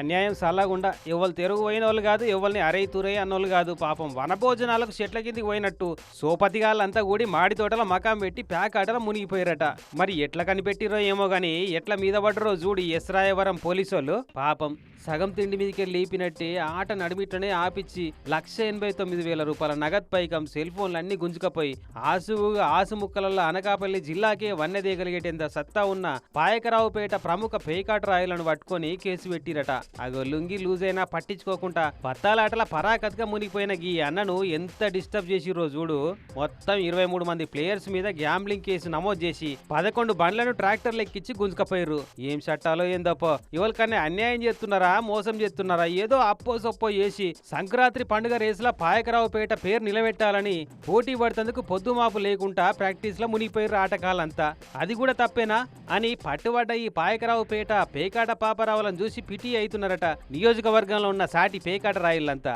అన్యాయం సల్లగుండా ఎవరు తెరుగు పోయిన వాళ్ళు కాదు, ఎవరిని అరై తురై అన్నోళ్ళు కాదు. పాపం వనభోజనాలకు చెట్ల కిందికి పోయినట్టు సోపతిగాళ్ళంతా కూడి మాడి తోటల మకాం పెట్టి ప్యాక్ ఆటల మునిగిపోయారట. మరి ఎట్లా కనిపెట్టిరో ఏమో గాని ఎట్లా మీద పడ్డరో చూడు ఎస్రాయవరం పోలీసోళ్ళు. పాపం సగం తిండి మీదకి లేపినట్టే ఆట నడిమిట్లనే ఆపిచ్చి 1,89,000 రూపాయల నగదు పైకం సెల్ ఫోన్లు అన్ని గుంజుకపోయి ఆసు ముక్కలలో అనకాపల్లి జిల్లాకే వన్నెదేయగలిగేటంత సత్తా ఉన్న పాయకరావుపేట ప్రముఖ పేకాట రాయులను పట్టుకొని కేసు పెట్టిరట. అగో లుంగి లూజ్ అయినా పట్టించుకోకుండా పత్తాలాటల పరాకత్గా మునిగిపోయిన గీ అన్నను ఎంత డిస్టర్బ్ చేసిరో చూడు. మొత్తం 23 మంది ప్లేయర్స్ మీద గ్యాంబ్లింగ్ కేసు నమోదు చేసి 11 బండ్లను ట్రాక్టర్లు ఎక్కించి గుంజుకపోయారు. ఏం చట్టాలో ఏందప్పో, ఎవరికన్నా అన్యాయం చేస్తున్నారా, మోసం చేస్తున్నారా, ఏదో అప్పో సొప్పో చేసి సంక్రాంతి పండుగ రేసుల పాయకరావుపేట పేరు నిలబెట్టాలని పోటీ పడుతందుకు పొద్దుమాపు లేకుండా ప్రాక్టీస్ లో మునిగిపోయారు ఆటగాళ్ళంతా. అది కూడా తప్పేనా అని పట్టుబడ్డ ఈ పాయకరావుపేట పేకాట పాపరావులను చూసి పిటి అవుతున్నారట నియోజకవర్గంలో ఉన్న సాటి పేకాట రాయిలంతా.